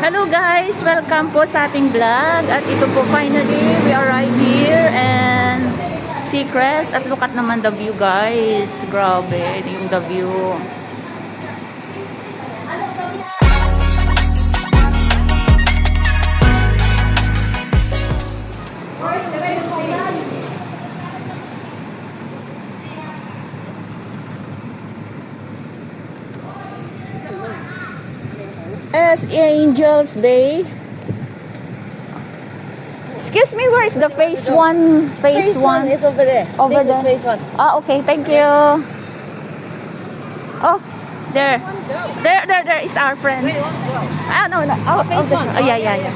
Hello guys! Welcome po sa ating vlog. At ito po finally, we arrived here and Seacrest. At look at naman the view guys. Grabe, yung the view. Yes, Angels Bay. Excuse me, where is the phase 1? Phase 1 is over there. over This there. is phase 1. Ah, okay, thank you. Oh, there. There is our friend. Wait, one go. Ah, no. Oh, phase this one. one. Oh, yeah.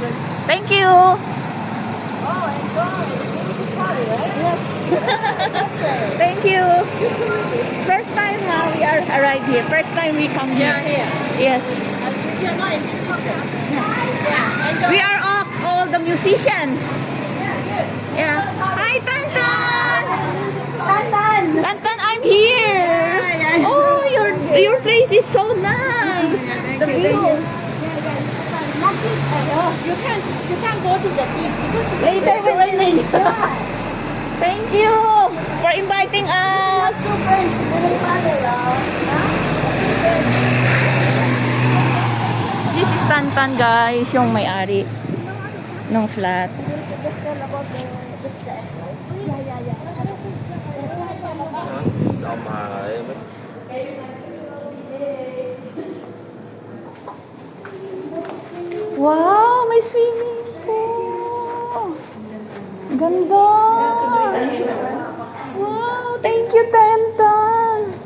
Thank you. Oh, enjoy. This is party, right? Yes. Thank you. First time we are arrived here. First time we come here. here. Yes. You're not a musician. We are all the musicians. Yeah. Hi, Tantan. Tantan, I'm here. Oh, your place is so nice. The view. You can't go to the beach because Later it's raining. Thank you for inviting us. This is Tantan guys, yung may-ari ng flat. Wow, may swimming pool. Ganda. Wow, thank you, Tantan.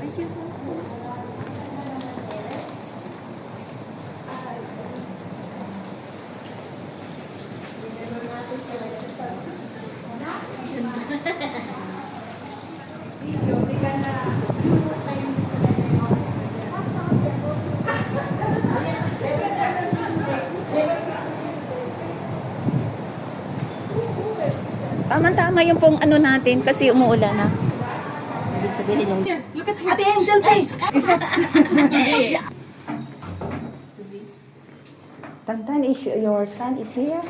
Tama-tama yung pong ano natin kasi umuulan na. Ibig sabihin yung... Look at the angel face! Tantan, your son is here?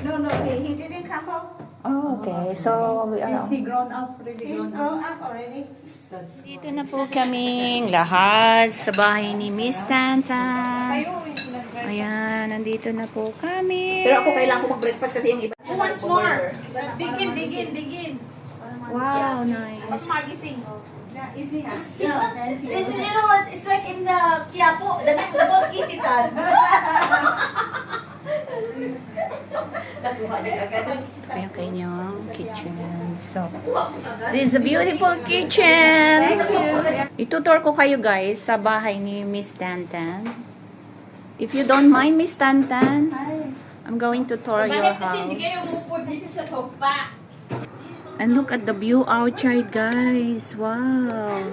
no, he didn't come home. Oh, okay. So, we are... He grown up, really grown up already. Dito na po kaming lahat sa bahay ni Miss Tantan. Ayan, nandito na po kami. Pero ako kailangan ko mag-breakfast kasi yung iba... Who wants more? Dig in. Wow, nice. Magising. Yeah, easy. You know what? It's like in the Quiapo, the boat isitan. Nakuha niya agad. Ito yung kanyang kitchen. So, this is a beautiful kitchen. Itutour ko kayo guys sa bahay ni Miss Tantan. If you don't mind, Miss Tantan, I'm going to tour your house. And look at the view outside, guys. Wow.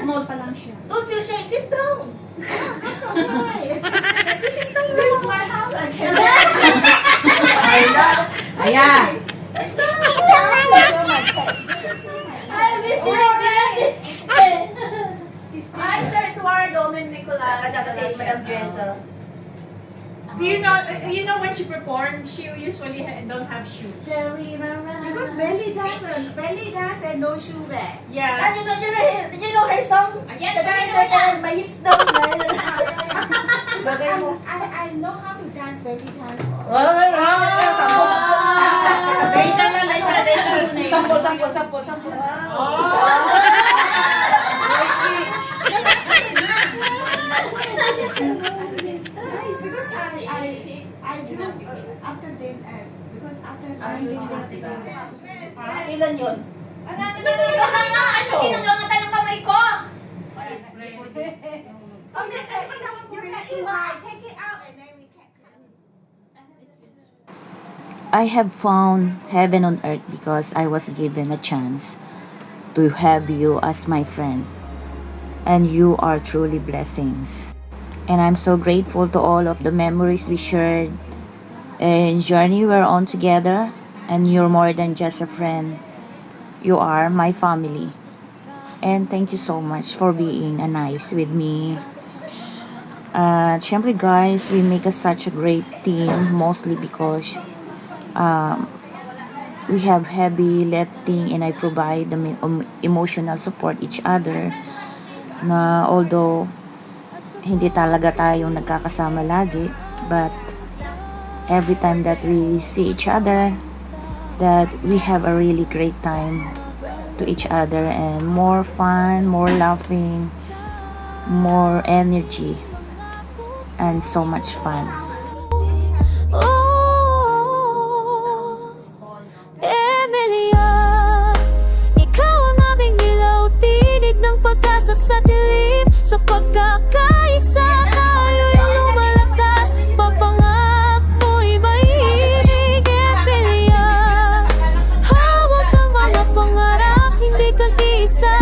Small pa lang siya. Don't feel shy. Sit down. That's okay. Sit down. This is my house. I can't. Ayan. Hi, Sir Eduardo Nicolas. Kasi Madam Dressa. Do you know when she performed, she usually don't have shoes. Because belly dance and no shoe bag. Yeah. And you know her song? Yes, My hips down. I know how to dance belly dance. Later. Sampol. I see. Because I do after then because after Ilan yun? Sino gamatan ng kamay ko? Take it out and then we can I have found heaven on earth because I was given a chance to have you as my friend. And you are truly blessings. And I'm so grateful to all of the memories we shared and journey we're on together. And you're more than just a friend. You are my family. And thank you so much for being nice with me. Syempre guys, we make such a great team mostly because we have heavy lifting and I provide the emotional support each other na although hindi talaga tayong nagkakasama lagi, but every time that we see each other, that we have a really great time to each other and more fun, more laughing, more energy, and so much fun. Oh, Emilia, ikaw ang aming ilaw, tinig ng pag-asa sa dilim. Sa pagkakaisa tayo yung lumalakas, papangak mo'y mahilig. Emilia, hawak ang mga pangarap, hindi ka isa.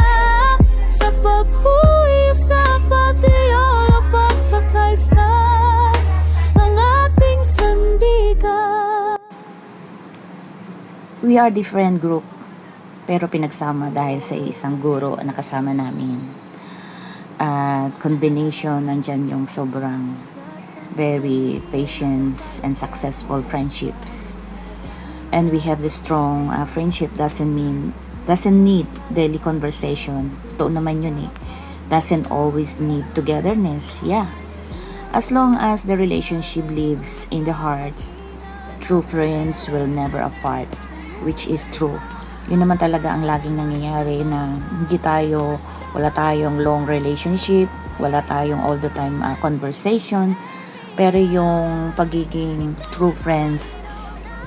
Sa paghuyo sa pag-iol o pagkakaisa, ang ating sandigan. We are different group, pero pinagsama dahil sa isang guro na kasama namin. At combination, nandyan yung sobrang very patience and successful friendships. And we have the strong friendship doesn't need daily conversation. Totoo naman yun eh. Doesn't always need togetherness. Yeah. As long as the relationship lives in the hearts, true friends will never apart. Which is true. Yun naman talaga ang laging nangyayari na wala tayong long relationship, wala tayong all the time conversation, pero yung pagiging true friends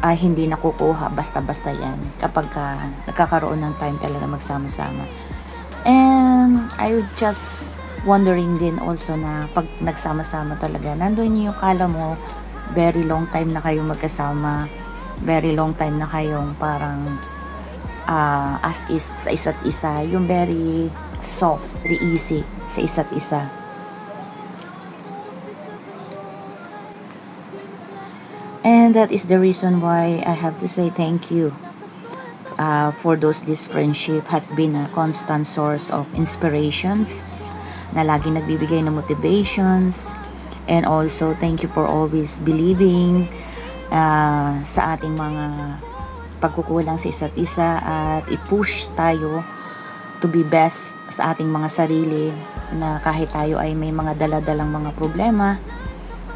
ay hindi nakukuha basta-basta yan kapag nagkakaroon ng time talaga magsama-sama. And I would just wondering din also na pag nagsama-sama talaga, nandun yung kala mo, very long time na kayong magkasama, very long time na kayong parang as is sa isa't isa, yung very soft, very easy sa isa't isa. And that is the reason why I have to say thank you for this friendship has been a constant source of inspirations na lagi nagbibigay ng motivations, and also thank you for always believing sa ating mga pagkukulang sa isa't isa at i-push tayo to be best sa ating mga sarili, na kahit tayo ay may mga daladalang mga problema,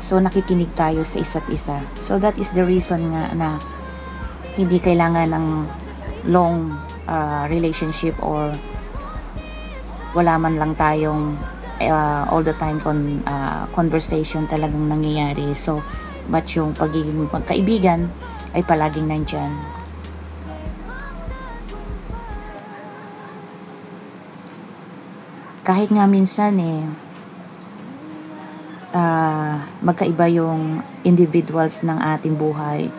so nakikinig tayo sa isa't isa. So that is the reason nga na hindi kailangan ng long relationship or wala man lang tayong all the time conversation talagang nangyayari. So but yung pagiging magkaibigan ay palaging nandyan. Kahit nga minsan magkaiba yung individuals ng ating buhay,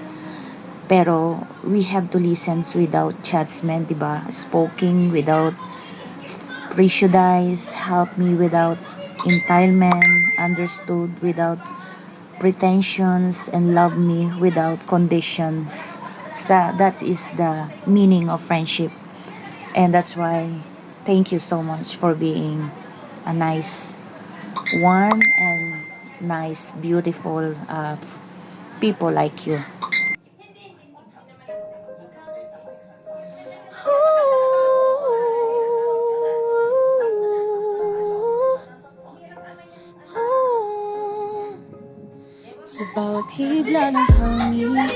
pero we have to listen without judgment, diba? Spoken without prejudice, help me without entitlement, understood without pretensions, and love me without conditions. So that is the meaning of friendship, and that's why thank you so much for being a nice one and nice, beautiful people like you. Sa bawat hibla ng hangin,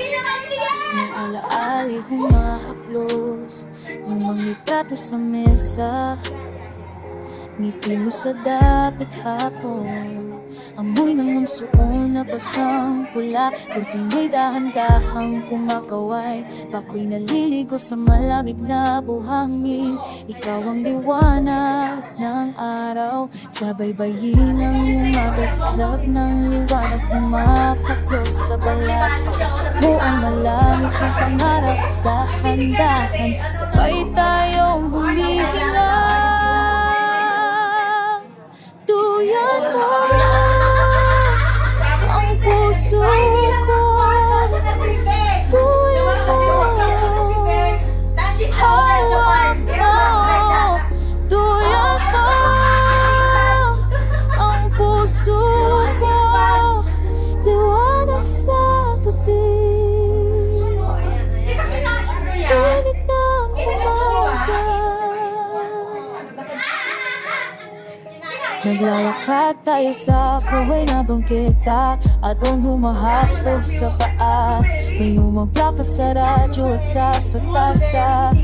may alaali humahaplos, lumang litrato sa mesa, ngiti mo sa dapit hapon, amoy ng monsoon na basang pula, kurtina'y dahan-dahang kumakaway, bako'y naliligo sa malamig na buhangin. Ikaw ang liwanag ng araw, sa baybayin ng umaga, sa club ng liwanag humapaplos sa balat mo ang malamig ng pangarap, dahan-dahan sabay tayong humihinga. Tuyan mo Naglalakad tayo sa kahoy na bangketa at ang humahapos sa paa. May lumang plaka sa radyo at sa tasa.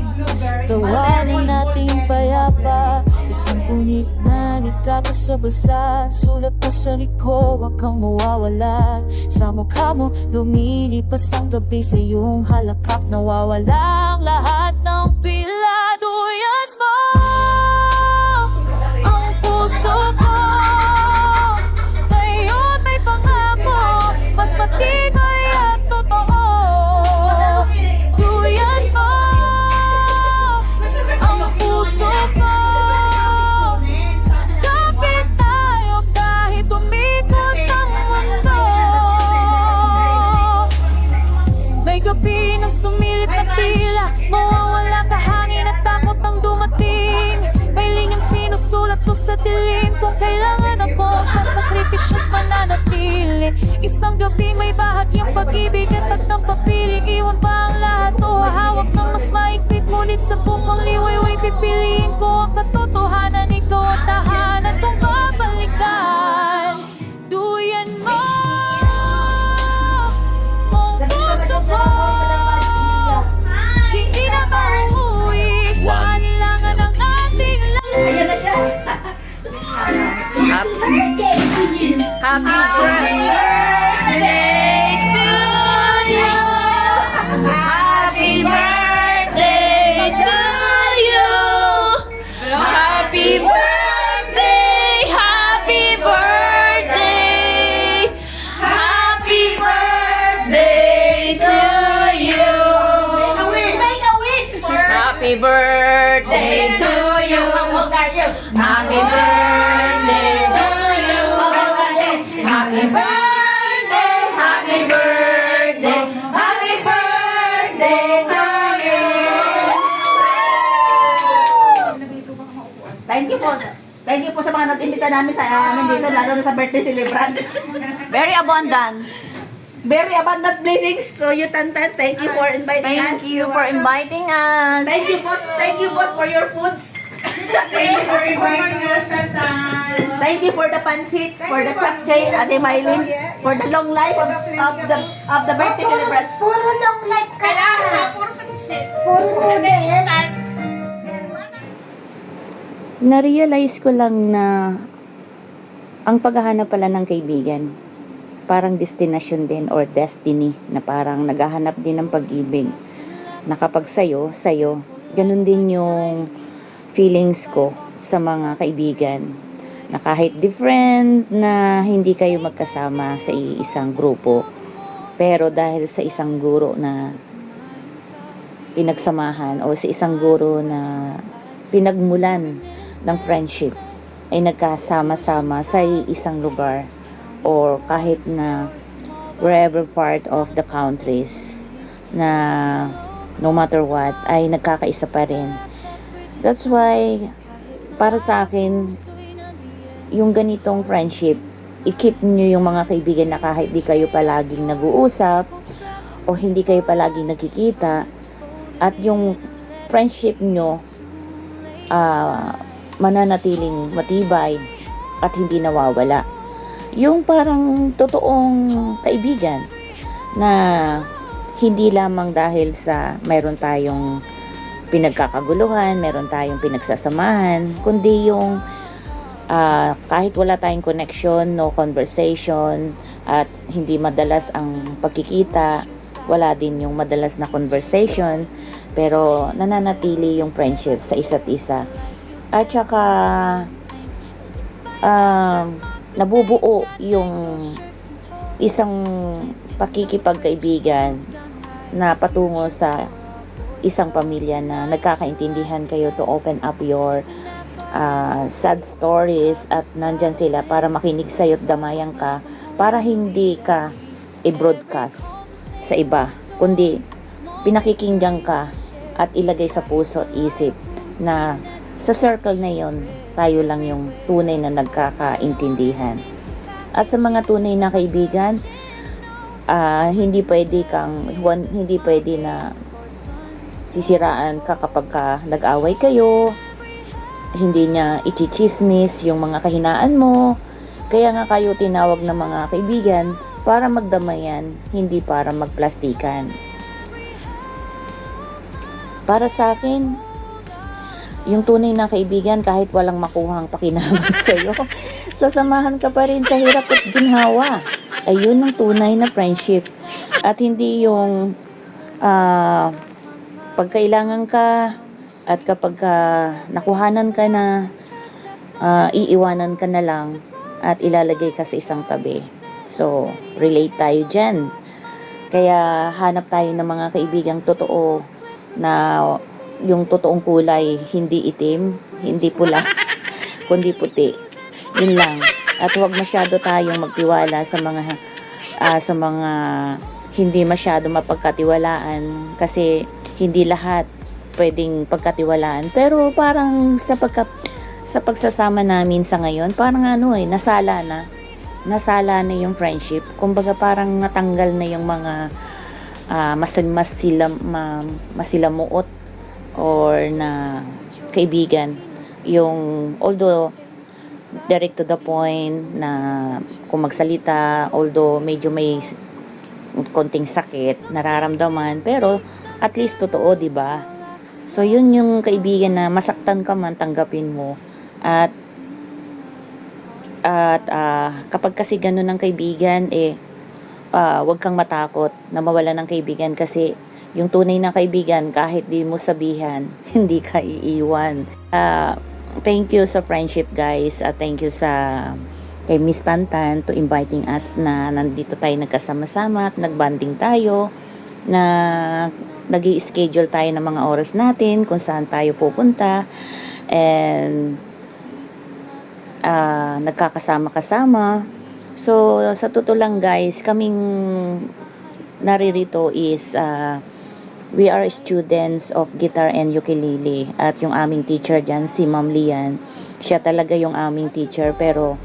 Tawanin natin payapa, isang punit na litrato sa bulsa. Sulat mo sa liko, wag kang mawawala. Sa mukha mo lumilipas ang gabi, sa iyong halakak nawawala ang lahat ng pila. Duyan mo ang puso ko, ngayon may pangako, mas matibay at totoo. Duyan mo ang puso ko, kapit tayo kahit umikot ang mundo. May gabi ng sumilip na tila, mawawala ka hangin at takot ang dumating. May linyang sinusulat ko sa dilim, kung kailangan ako sa sakripisyo't mananatili. Isang gabi may bahagyang pag-ibig at tagdang papiling, iwan pa ang lahat o hahawak ng mas maigpit. Ngunit sa bukang liwayway pipiliin ko ang katotohanan, ikaw at tahanan kong babalikan. Duyan mo mong puso ko, hindi na mauuwi sa anilangan ng ating lahat. Ayan na siya. Happy birthday to you. Happy birthday to you. Happy birthday to you. Happy birthday. Happy birthday. Happy birthday to you. Make a wish for Happy birthday to you. Happy birthday to you. Happy birthday, happy birthday, happy birthday to you. Thank you po. Thank you po sa mga nag-imbita namin sa amin dito, lalo na sa birthday celebrant. Very abundant. Very abundant blessings to you, Tantan. Thank you for inviting us. Thank you for inviting us. Thank you, boss. Thank you, boss, for your foods. Thank you for inviting us, Tatan. Thank you for the pansits, for the chapchay, Ate Mylene, for the long life of the birthday celebrants. puro long life ka. Kailangan na, puro pansit. Puro noodles. Na-realize ko lang na ang paghahanap pala ng kaibigan, parang destination din or destiny, na parang naghahanap din ng pag-ibig. Na kapag sa'yo, ganun din yung feelings ko sa mga kaibigan. Na kahit different na hindi kayo magkasama sa isang grupo, pero dahil sa isang guro na pinagsamahan o sa isang guro na pinagmulan ng friendship, ay nagkasama-sama sa isang lugar or kahit na wherever part of the countries, na no matter what ay nagkakaisa pa rin. That's why para sa akin yung ganitong friendship, i-keep nyo yung mga kaibigan na kahit di kayo palaging nag-uusap o hindi kayo palaging nagkikita, at yung friendship nyo mananatiling matibay at hindi nawawala. Yung parang totoong kaibigan na hindi lamang dahil sa mayroon tayong pinagkakaguluhan, meron tayong pinagsasamahan, kundi yung kahit wala tayong connection, no conversation, at hindi madalas ang pagkikita, wala din yung madalas na conversation, pero nananatili yung friendship sa isa't isa. At saka nabubuo yung isang pakikipagkaibigan na patungo sa isang pamilya na nagkakaintindihan kayo to open up your sad stories, at nandyan sila para makinig sa'yo at damayan ka, para hindi ka i-broadcast sa iba, kundi pinakikinggan ka at ilagay sa puso at isip na sa circle na yon tayo lang yung tunay na nagkakaintindihan. At sa mga tunay na kaibigan, hindi pwede na sisiraan ka kapag nag-away kayo, hindi niya ichichismis yung mga kahinaan mo. Kaya nga kayo tinawag na mga kaibigan para magdamayan, hindi para magplastikan. Para sa akin, yung tunay na kaibigan kahit walang makuhang pakinabang sa'yo, sasamahan ka pa rin sa hirap at ginhawa. Ayun ang tunay na friendship. At hindi yung pagkailangan ka at kapag nakuhanan ka na, iiwanan ka na lang at ilalagay ka sa isang tabi. So, relate tayo dyan. Kaya hanap tayo ng mga kaibigang totoo na yung totoong kulay, hindi itim, hindi pula, kundi puti. Yun lang. At huwag masyado tayong magtiwala sa mga hindi masyado mapagkatiwalaan kasi hindi lahat pwedeng pagkatiwalaan. Pero parang sa pagsasama namin sa ngayon, parang nasala na yung friendship. Kumbaga parang natanggal na yung mga masilamuot or na kaibigan. Yung although direct to the point na kung magsalita, although medyo may konting sakit nararamdaman, pero at least totoo, di ba? So yun yung kaibigan na masaktan ka man, tanggapin mo. At kapag kasi ganun ng kaibigan, wag kang matakot na mawala ng kaibigan kasi yung tunay na kaibigan, kahit di mo sabihan, hindi ka iiwan. Thank you sa friendship, guys. Thank you kay Miss Tantan to inviting us na nandito tayo nagkasama-sama at nagbanding tayo, na nag-i-schedule tayo ng mga oras natin kung saan tayo pupunta, and nagkakasama-kasama. So, sa totoo lang, guys, kaming naririto is we are students of guitar and ukulele. At yung aming teacher dyan, si Ma'am Lian, siya talaga yung aming teacher. Pero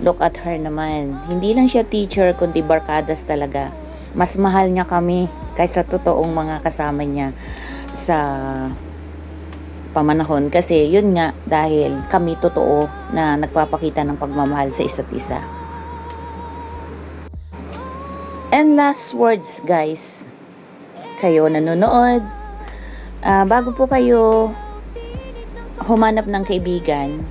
look at her naman. Hindi lang siya teacher, kundi barkadas talaga. Mas mahal niya kami kaysa totoong mga kasama niya sa pamanahon. Kasi yun nga, dahil kami totoo na nagpapakita ng pagmamahal sa isa't isa. And last words, guys. Kayo nanonood, bago po kayo humanap ng kaibigan,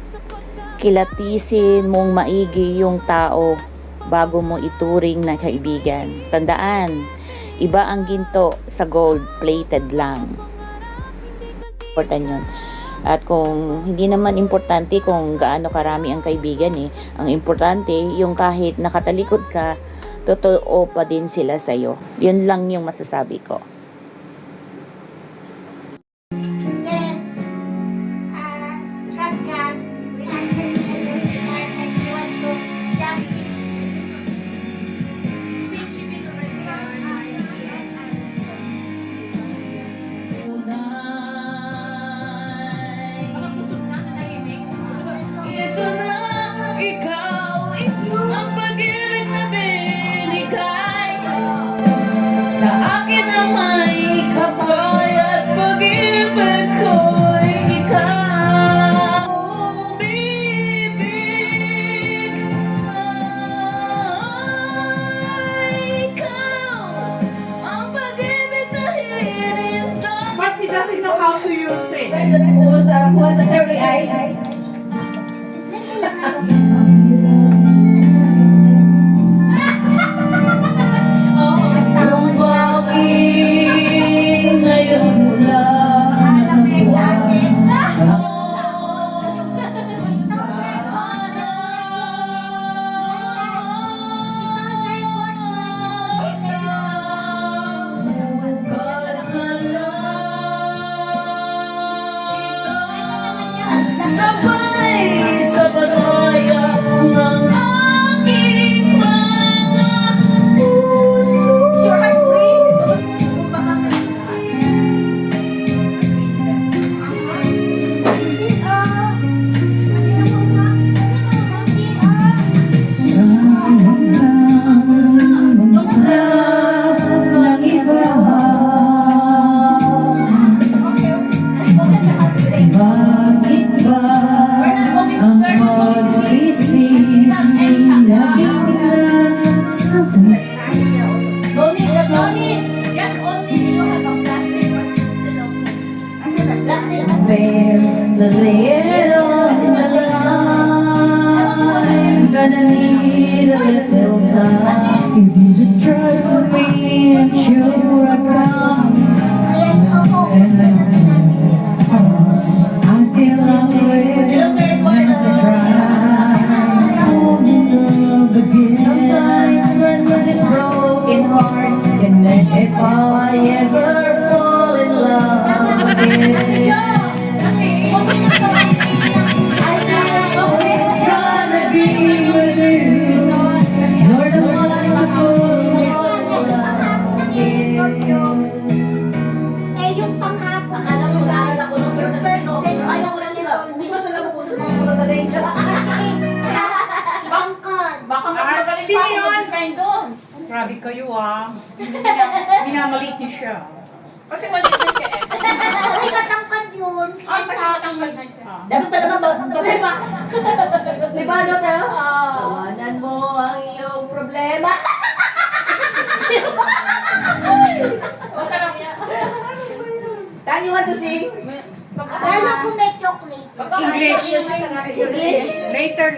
kilatisin mong maigi yung tao bago mo ituring na kaibigan. Tandaan, iba ang ginto sa gold-plated lang. Important yun. At kung hindi naman importante kung gaano karami ang kaibigan, ang importante yung kahit nakatalikod ka, totoo pa din sila sa'yo. Yun lang yung masasabi ko. Ito na, ikaw, ang pag-ibig na binigay sa akin na may kapal at pag-ibig ko'y ikaw. Bibig ay ikaw, ang pag-ibig na hinintay. But she doesn't know how to use it. Who was a dirty eye? Ang bakit ngayon lang sa if I ever fall in love again. Always gonna be with you. You're the one to pull me in love again. Eh, yung panghapon. Akala mo lahat ako ng first day. Ayaw ko na nila. Hindi ba sila mapunod ng mga galing? Bangkad. Baka mas magaling Sino pa ako yun? mag-design doon. Grabe kayo Minamaliit niyo siya. Kasi maliit na siya eh. Ay, matangkad yun. Ay, kasi matangkad na siya. Dapat pa naman problema. Di ba, no, Teo? Tawanan mo ang iyong problema. Tan, you want to sing? Lalo kung may chocolate. English. English? Later.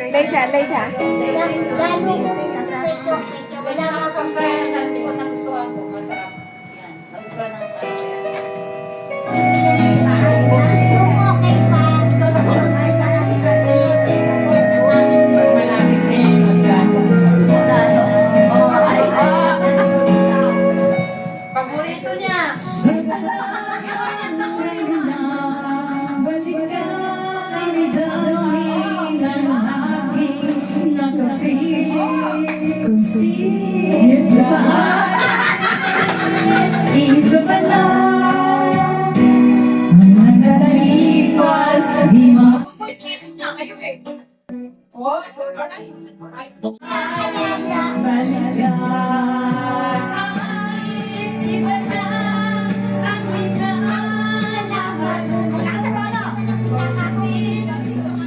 Lalo kung may chocolate. Wala nga kang Hindi ko nagustuhan ko. Masarap. Yan. Nagustuhan ng Kung okay pa, ikaw na kung nakita kami sa page. Yan ang aking malapit na yung magkano. Paborito niya.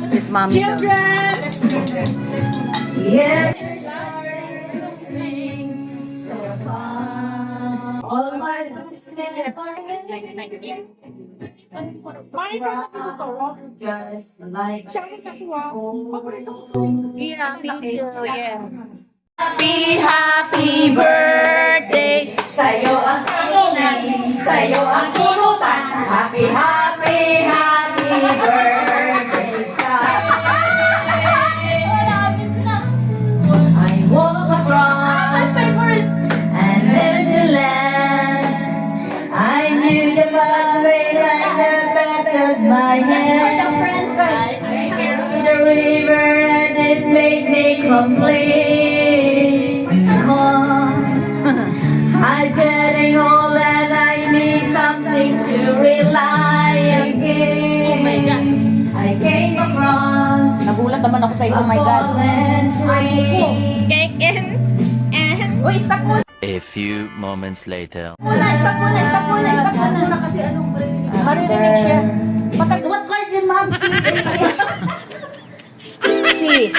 This mommy daw. Yes. So far. All my listening. Just like Yeah, me too, yeah. Happy birthday! sa'yo ang tanongin, sa'yo ang pulutan. Happy, happy, happy birthday sa'yo. I walk across an empty land. I knew the pathway like the back of my hand. The river and it made me complete. I'm getting old and I need something to rely again. Oh my God. I came across Nagulat naman ako sa iyo, oh my God. fallen tree. Cake and... Uy, stop mo! A few moments later. Stop muna kasi anong Maririnig siya. What card yun, ma'am? Si.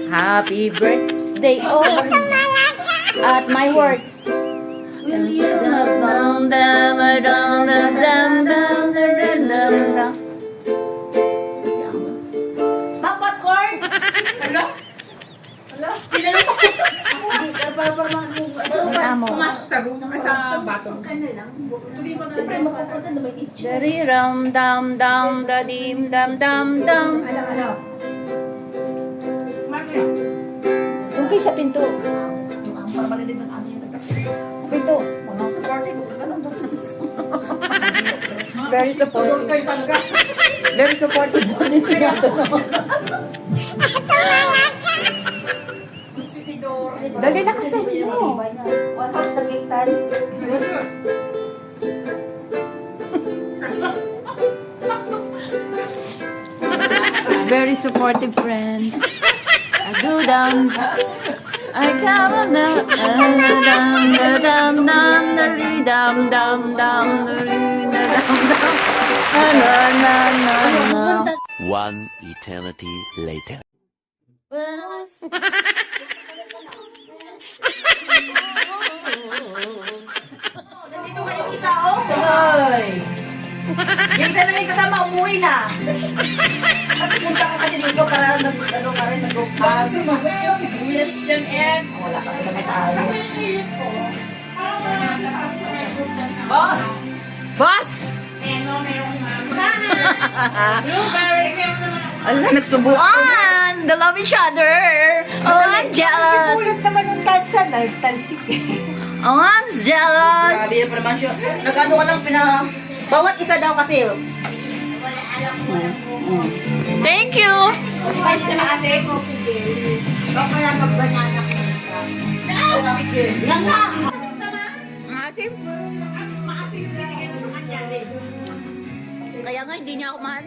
Happy birthday, oh. At my words. Will you Dum, dum, dum, dum, dum, dum, dum, dum, dum. Ma'am, what card? Amo. Pumasok sa room, sa bathroom. Siyempre, mapupunta na may itch. Dari ram dam dam da dim dam dam dam. Tungkol sa pinto. Para marinig ng amin. Pinto. Mga supportive, ganun daw. Very supportive. Kayo talaga. Very supportive. Dali na kasi. What house the cake tan? Very supportive friends. I go down. I come on down. Dum dum dum dum dum dum dum dum. Na na na na. One eternity later. Nandito kayo isa, oh. Hoy! Yung isa namin kasama, umuwi na. At punta ka kasi dito para nag-go-pass. Yes, Jan Ed. Wala ka na kay tayo. Boss! Boss! Ala, nagsubuan! They love each other! Oh, I'm jealous! Naman yung tansa, nagtalsik eh. Oh, I'm jealous. Grabe yan pa naman siya. Nag-ano ka lang bawat isa daw kasi. Thank you. O, di ba hindi siya maasik? Baka lang mag-banana ko na. Yan lang. Maasim. Maasim yung binigay mo sa kanya. Kaya nga, hindi niya ako mahal.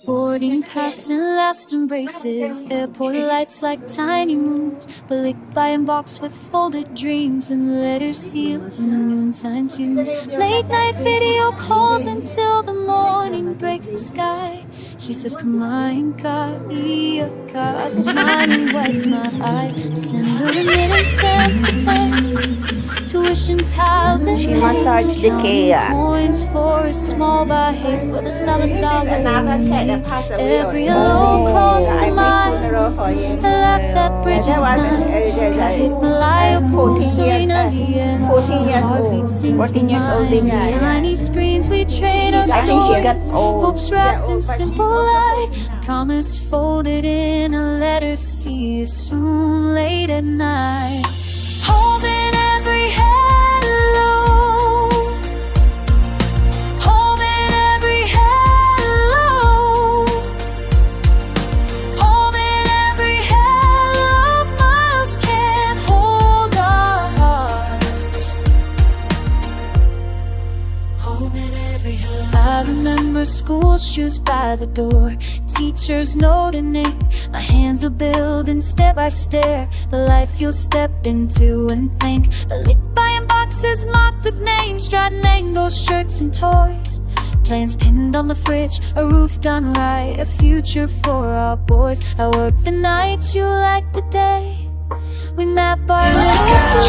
Boarding past and last embraces, airport lights like tiny moons, blicked by and boxed with folded dreams and letters sealed in noontime tunes. Late night video calls until the morning breaks the sky. She says, kumain ka, iyak ka. I smile and wipe my eyes. Send her a remittance stamp, tuition tiles and She massaged the counting cat. coins for a small buy for the summer salary. passed away. Every low cross the miles. I left that bridge's time. Kahit malayo po, Serena Diaz. 14 years old. Heartbeat sings 14 years old din mine. niya. Tiny screens, we trade our I think she got stories. old. Hopes wrapped in simple light. Promise folded in a letter. See you soon, late at night. Holding every hello. Holding every hello. Holding every hello. Miles can't hold our hearts. Holding every hello. I remember school shoes by the door, teachers note and name. My hands are building step by step, the life you'll step into and think. But lit by in boxes marked with names, striding angles, shirts and toys. Plans pinned on the fridge, a roof done right, a future for our boys. I work the nights, you like the day. We map our lives,